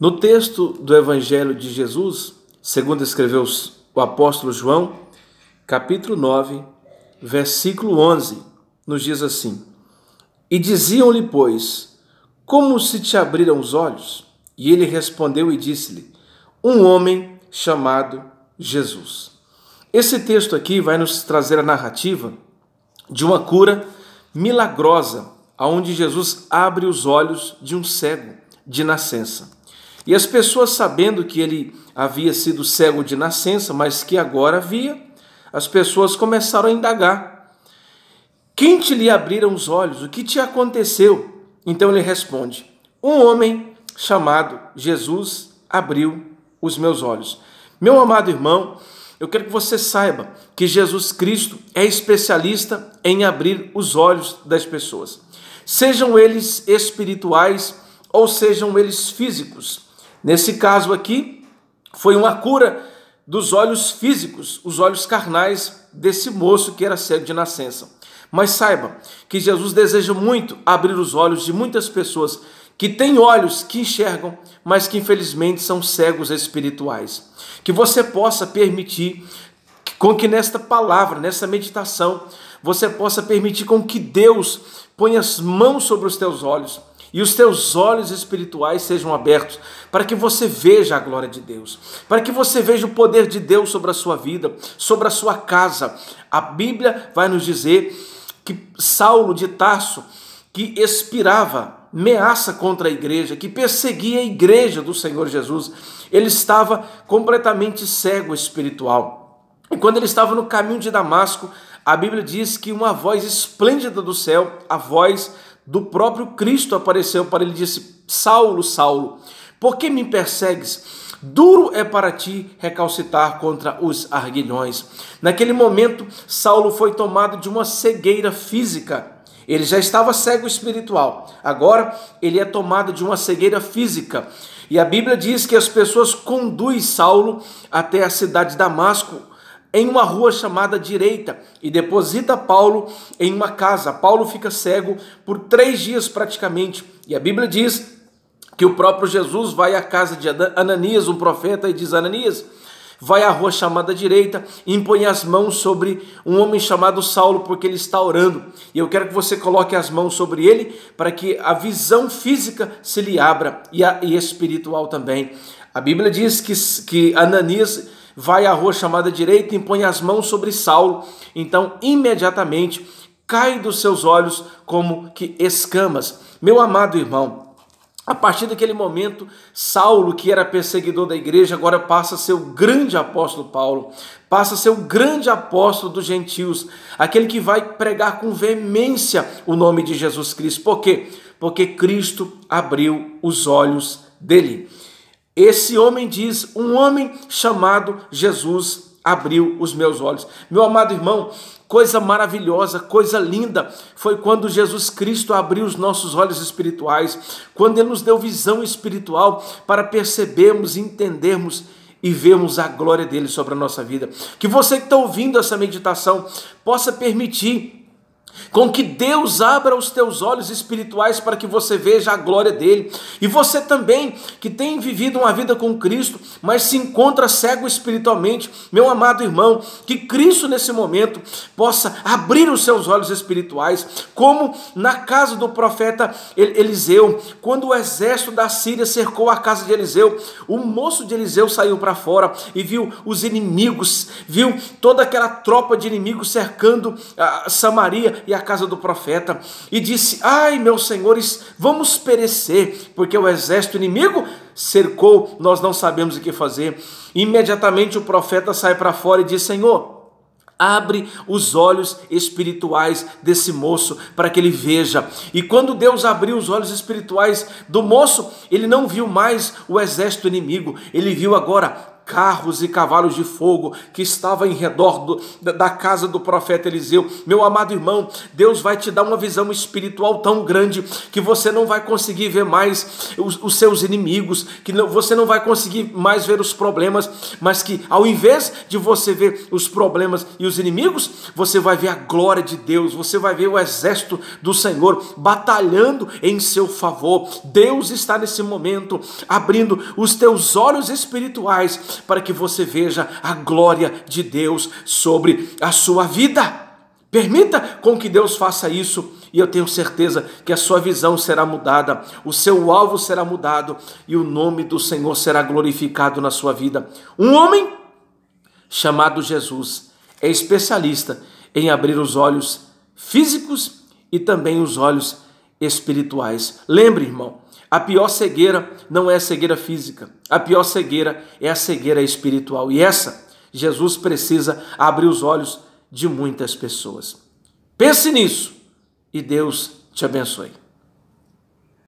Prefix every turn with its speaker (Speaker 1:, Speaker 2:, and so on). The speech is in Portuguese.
Speaker 1: No texto do Evangelho de Jesus, segundo escreveu o apóstolo João, capítulo 9, versículo 11, nos diz assim: E diziam-lhe, pois, como se te abriram os olhos? E ele respondeu e disse-lhe, um homem chamado Jesus. Esse texto aqui vai nos trazer a narrativa de uma cura milagrosa, onde Jesus abre os olhos de um cego de nascença. E as pessoas, sabendo que ele havia sido cego de nascença, mas que agora via, as pessoas começaram a indagar. Quem te lhe abriram os olhos? O que te aconteceu? Então ele responde, um homem chamado Jesus abriu os meus olhos. Meu amado irmão, eu quero que você saiba que Jesus Cristo é especialista em abrir os olhos das pessoas, sejam eles espirituais ou sejam eles físicos. Nesse caso aqui, foi uma cura dos olhos físicos, os olhos carnais desse moço que era cego de nascença. Mas saiba que Jesus deseja muito abrir os olhos de muitas pessoas que têm olhos que enxergam, mas que infelizmente são cegos espirituais. Que você possa permitir com que nesta palavra, nessa meditação, você possa permitir com que Deus ponha as mãos sobre os teus olhos e os teus olhos espirituais sejam abertos para que você veja a glória de Deus, para que você veja o poder de Deus sobre a sua vida, sobre a sua casa. A Bíblia vai nos dizer que Saulo de Tarso, que expirava ameaça contra a igreja, que perseguia a igreja do Senhor Jesus, ele estava completamente cego espiritual. E quando ele estava no caminho de Damasco, a Bíblia diz que uma voz esplêndida do céu, a voz do próprio Cristo, apareceu para ele e disse, Saulo, Saulo, por que me persegues? Duro é para ti recalcitar contra os arguilhões. Naquele momento, Saulo foi tomado de uma cegueira física. Ele já estava cego espiritual. Agora, ele é tomado de uma cegueira física. E a Bíblia diz que as pessoas conduzem Saulo até a cidade de Damasco, em uma rua chamada Direita, e deposita Paulo em uma casa. Paulo fica cego por 3 dias praticamente. E a Bíblia diz que o próprio Jesus vai à casa de Ananias, um profeta, e diz, Ananias, vai à rua chamada Direita e impõe as mãos sobre um homem chamado Saulo, porque ele está orando. E eu quero que você coloque as mãos sobre ele, para que a visão física se lhe abra e espiritual também. A Bíblia diz que Ananias vai à rua chamada Direita e impõe as mãos sobre Saulo. Então, imediatamente, cai dos seus olhos como que escamas. Meu amado irmão, a partir daquele momento, Saulo, que era perseguidor da igreja, agora passa a ser o grande apóstolo Paulo, passa a ser o grande apóstolo dos gentios, aquele que vai pregar com veemência o nome de Jesus Cristo. Por quê? Porque Cristo abriu os olhos dele. Esse homem diz, um homem chamado Jesus abriu os meus olhos. Meu amado irmão, coisa maravilhosa, coisa linda, foi quando Jesus Cristo abriu os nossos olhos espirituais, quando Ele nos deu visão espiritual para percebermos, entendermos e vermos a glória dEle sobre a nossa vida. Que você que está ouvindo essa meditação possa permitir com que Deus abra os teus olhos espirituais para que você veja a glória dele. E você também, que tem vivido uma vida com Cristo, mas se encontra cego espiritualmente, meu amado irmão, que Cristo nesse momento possa abrir os seus olhos espirituais, como na casa do profeta Eliseu, quando o exército da Síria cercou a casa de Eliseu, o moço de Eliseu saiu para fora e viu os inimigos, viu toda aquela tropa de inimigos cercando Samaria e a casa do profeta, e disse, ai meus senhores, vamos perecer, porque o exército inimigo cercou, nós não sabemos o que fazer. Imediatamente o profeta sai para fora e diz, Senhor, abre os olhos espirituais desse moço para que ele veja. E quando Deus abriu os olhos espirituais do moço, ele não viu mais o exército inimigo, ele viu agora carros e cavalos de fogo que estavam em redor da casa do profeta Eliseu. Meu amado irmão, Deus vai te dar uma visão espiritual tão grande que você não vai conseguir ver mais os seus inimigos, que você não vai conseguir mais ver os problemas, mas que ao invés de você ver os problemas e os inimigos, você vai ver a glória de Deus, você vai ver o exército do Senhor batalhando em seu favor. Deus está nesse momento abrindo os teus olhos espirituais para que você veja a glória de Deus sobre a sua vida. Permita com que Deus faça isso e eu tenho certeza que a sua visão será mudada, o seu alvo será mudado e o nome do Senhor será glorificado na sua vida. Um homem chamado Jesus é especialista em abrir os olhos físicos e também os olhos espirituais. Lembre, irmão, a pior cegueira não é a cegueira física, a pior cegueira é a cegueira espiritual. E essa, Jesus precisa abrir os olhos de muitas pessoas. Pense nisso e Deus te abençoe.